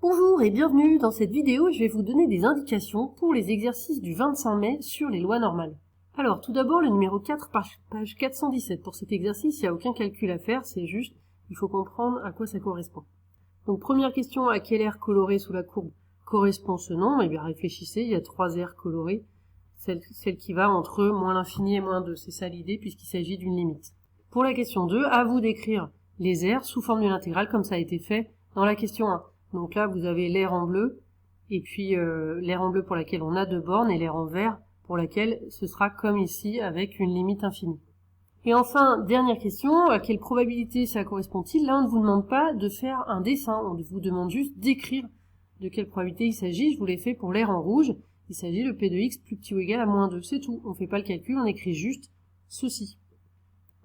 Bonjour et bienvenue. Dans cette vidéo, je vais vous donner des indications pour les exercices du 25 mai sur les lois normales. Alors, tout d'abord, le numéro 4, page 417. Pour cet exercice, il n'y a aucun calcul à faire, c'est juste, il faut comprendre à quoi ça correspond. Donc, première question, à quelle aire colorée sous la courbe correspond ce nombre? Eh bien, réfléchissez, il y a 3 aires colorées, celle qui va entre moins l'infini et moins 2. C'est ça l'idée, puisqu'il s'agit d'une limite. Pour la question 2, à vous d'écrire les aires sous forme d'une intégrale, comme ça a été fait dans la question 1. Donc là, vous avez l'aire en bleu, et puis l'aire en bleu pour laquelle on a 2 bornes, et l'aire en vert pour laquelle ce sera comme ici, avec une limite infinie. Et enfin, dernière question, à quelle probabilité ça correspond-il? Là, on ne vous demande pas de faire un dessin, on vous demande juste d'écrire de quelle probabilité il s'agit. Je vous l'ai fait pour l'aire en rouge, il s'agit de P de x plus petit ou égal à moins 2, c'est tout. On ne fait pas le calcul, on écrit juste ceci.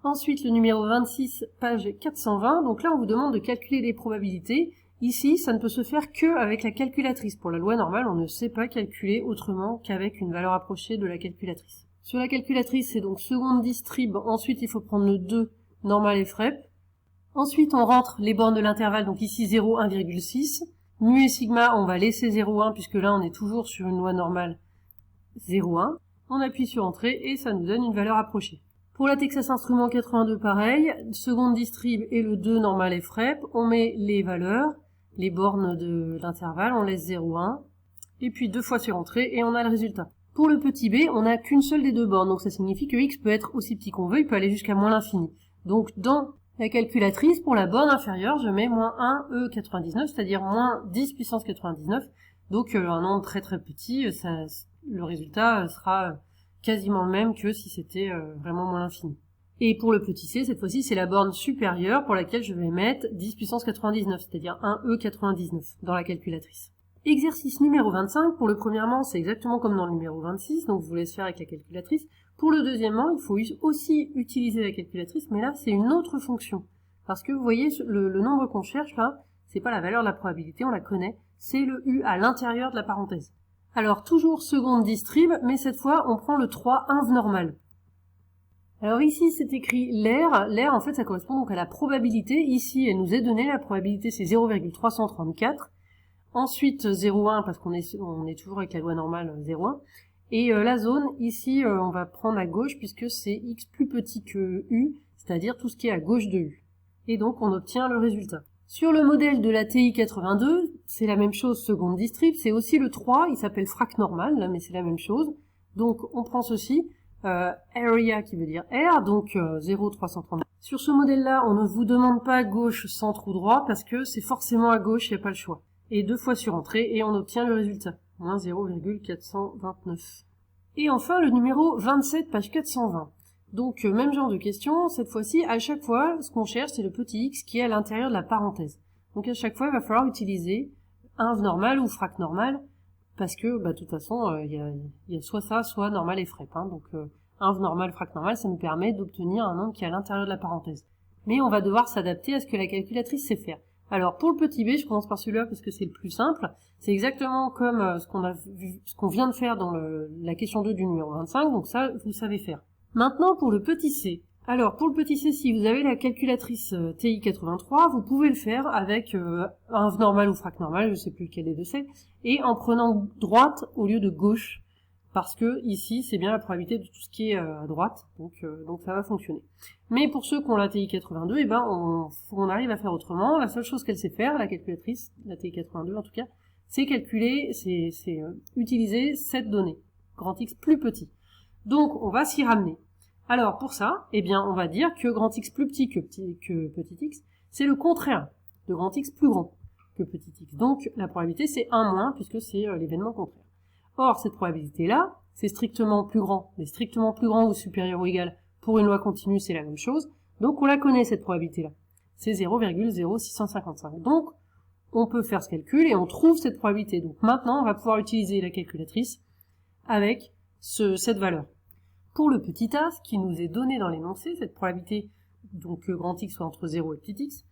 Ensuite, le numéro 26, page 420, donc là, on vous demande de calculer des probabilités. Ici, ça ne peut se faire que avec la calculatrice. Pour la loi normale, on ne sait pas calculer autrement qu'avec une valeur approchée de la calculatrice. Sur la calculatrice, c'est donc seconde distrib. Ensuite, il faut prendre le 2, normal et FREP. Ensuite, on rentre les bornes de l'intervalle, donc ici 0, 1,6. Mu et sigma, on va laisser 0,1, puisque là, on est toujours sur une loi normale 0,1. On appuie sur Entrée, et ça nous donne une valeur approchée. Pour la Texas Instruments 82, pareil. Seconde distrib et le 2, normal et FREP. On met les valeurs, les bornes de l'intervalle, on laisse 0,1, et puis 2 fois sur Entrée, et on a le résultat. Pour le petit b, on n'a qu'une seule des 2 bornes, donc ça signifie que x peut être aussi petit qu'on veut, il peut aller jusqu'à moins l'infini. Donc dans la calculatrice, pour la borne inférieure, je mets moins 1 E99, c'est-à-dire moins 10 puissance 99, donc un nombre très très petit, le résultat sera quasiment le même que si c'était vraiment moins l'infini. Et pour le petit c, cette fois-ci, c'est la borne supérieure pour laquelle je vais mettre 10 puissance 99, c'est-à-dire 1E99 dans la calculatrice. Exercice numéro 25, pour le premièrement, c'est exactement comme dans le numéro 26, donc je vous laisse faire avec la calculatrice. Pour le deuxièmement, il faut aussi utiliser la calculatrice, mais là, c'est une autre fonction. Parce que vous voyez, le nombre qu'on cherche là, c'est pas la valeur de la probabilité, on la connaît, c'est le U à l'intérieur de la parenthèse. Alors, toujours seconde distrib, mais cette fois, on prend le 3 inv normal. Alors ici, c'est écrit l'aire. L'aire, en fait, ça correspond donc à la probabilité. Ici, elle nous est donnée. La probabilité, c'est 0,334. Ensuite, 0,1, parce qu'on est toujours avec la loi normale 0,1. Et la zone, ici, on va prendre à gauche, puisque c'est x plus petit que u, c'est-à-dire tout ce qui est à gauche de u. Et donc, on obtient le résultat. Sur le modèle de la TI 82, c'est la même chose, seconde distrib. C'est aussi le 3, il s'appelle frac normal, là, mais c'est la même chose. Donc, on prend ceci. Area qui veut dire R, donc 0,330. Sur ce modèle-là, on ne vous demande pas gauche, centre ou droit, parce que c'est forcément à gauche, il n'y a pas le choix. Et 2 fois sur Entrée, et on obtient le résultat, moins 0,429. Et enfin, le numéro 27, page 420. Donc, même genre de question, cette fois-ci, à chaque fois, ce qu'on cherche, c'est le petit x qui est à l'intérieur de la parenthèse. Donc, à chaque fois, il va falloir utiliser inv normal ou frac normal, parce que, de toute façon, il y a soit ça, soit normal et FREP. Donc, inv normal, frac normal, ça nous permet d'obtenir un nombre qui est à l'intérieur de la parenthèse. Mais on va devoir s'adapter à ce que la calculatrice sait faire. Alors, pour le petit b, je commence par celui-là parce que c'est le plus simple. C'est exactement comme ce qu'on vient de faire dans la question 2 du numéro 25, donc ça, vous savez faire. Maintenant, pour le petit c. Alors, pour le petit c, si vous avez la calculatrice TI 83, vous pouvez le faire avec inv normal ou frac normal, je sais plus lequel des deux c'est, et en prenant droite au lieu de gauche, parce que ici, c'est bien la probabilité de tout ce qui est à droite, donc ça va fonctionner. Mais pour ceux qui ont la TI 82, on arrive à faire autrement. La seule chose qu'elle sait faire, la calculatrice, la TI 82 en tout cas, c'est calculer, c'est utiliser cette donnée, grand X plus petit. Donc, on va s'y ramener. Alors, pour ça, on va dire que grand X plus petit que petit x, c'est le contraire de grand X plus grand que petit x. Donc, la probabilité, c'est 1 moins, puisque c'est l'événement contraire. Or, cette probabilité-là, c'est strictement plus grand, mais strictement plus grand ou supérieur ou égal, pour une loi continue, c'est la même chose. Donc, on la connaît, cette probabilité-là. C'est 0,0655. Donc, on peut faire ce calcul et on trouve cette probabilité. Donc, maintenant, on va pouvoir utiliser la calculatrice avec cette valeur. Pour le petit a, ce qui nous est donné dans l'énoncé, cette probabilité, donc que grand X soit entre 0 et petit x,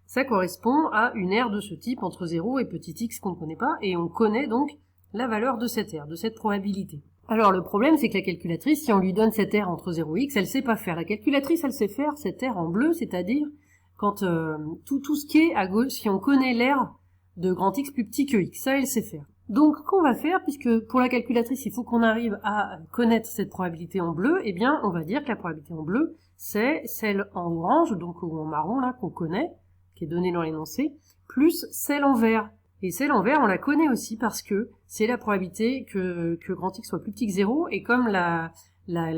ça correspond à une aire de ce type entre 0 et petit x qu'on ne connaît pas, et on connaît donc la valeur de cette aire, de cette probabilité. Alors le problème, c'est que la calculatrice, si on lui donne cette aire entre 0 et x, elle sait pas faire. La calculatrice, elle sait faire cette aire en bleu, c'est-à-dire quand tout ce qui est à gauche, si on connaît l'aire de grand X plus petit que X. Ça, elle sait faire. Donc, qu'on va faire, puisque pour la calculatrice, il faut qu'on arrive à connaître cette probabilité en bleu, eh bien, on va dire que la probabilité en bleu, c'est celle en orange, donc ou en marron, là, qu'on connaît, qui est donnée dans l'énoncé, plus celle en vert. Et celle en vert, on la connaît aussi parce que c'est la probabilité que grand X soit plus petit que 0, et comme la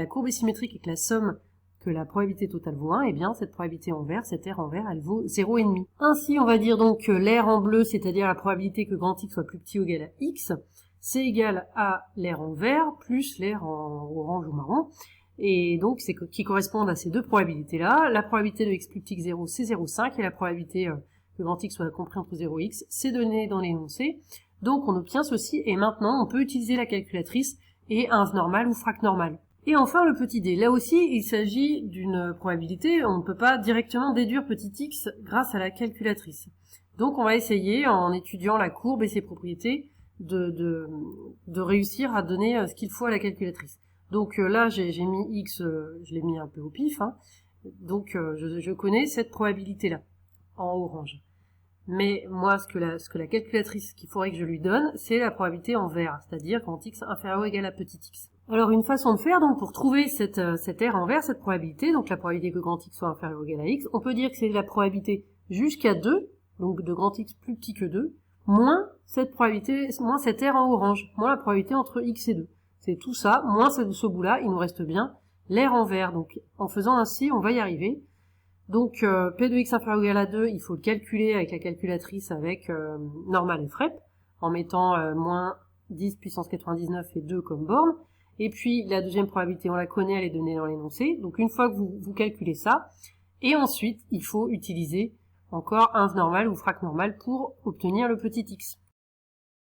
courbe est symétrique et que la somme que la probabilité totale vaut 1, eh bien, cette probabilité en vert, cette R en vert, elle vaut 0,5. Ainsi, on va dire donc que l'R en bleu, c'est-à-dire la probabilité que grand X soit plus petit ou égal à X, c'est égal à l'R en vert plus l'R en orange ou marron. Et donc, c'est qui correspondent à ces deux probabilités-là. La probabilité de X plus petit que 0, c'est 0,5, et la probabilité que grand X soit compris entre 0 et X, c'est donné dans l'énoncé. Donc, on obtient ceci, et maintenant, on peut utiliser la calculatrice et inv normal ou frac normal. Et enfin, le petit d. Là aussi, il s'agit d'une probabilité. On ne peut pas directement déduire petit x grâce à la calculatrice. Donc, on va essayer, en étudiant la courbe et ses propriétés, de réussir à donner ce qu'il faut à la calculatrice. Donc là, j'ai mis x, je l'ai mis un peu au pif. Hein. Donc, je connais cette probabilité-là, en orange. Mais moi, ce que la calculatrice qu'il faudrait que je lui donne, c'est la probabilité en vert, c'est-à-dire grand x inférieur ou égal à petit x. Alors une façon de faire, donc pour trouver cette R en vert, cette probabilité, donc la probabilité que grand X soit inférieur ou égal à X, on peut dire que c'est la probabilité jusqu'à 2, donc de grand X plus petit que 2, moins cette probabilité, moins cette R en orange, moins la probabilité entre X et 2. C'est tout ça, moins ce bout-là, il nous reste bien l'R en vert. Donc en faisant ainsi, on va y arriver. Donc P de X inférieur ou égal à 2, il faut le calculer avec la calculatrice avec normal et FREP, en mettant moins 10 puissance 99 et 2 comme borne. Et puis, la deuxième probabilité, on la connaît, elle est donnée dans l'énoncé. Donc, une fois que vous calculez ça, et ensuite, il faut utiliser encore inv normal ou frac normal pour obtenir le petit x.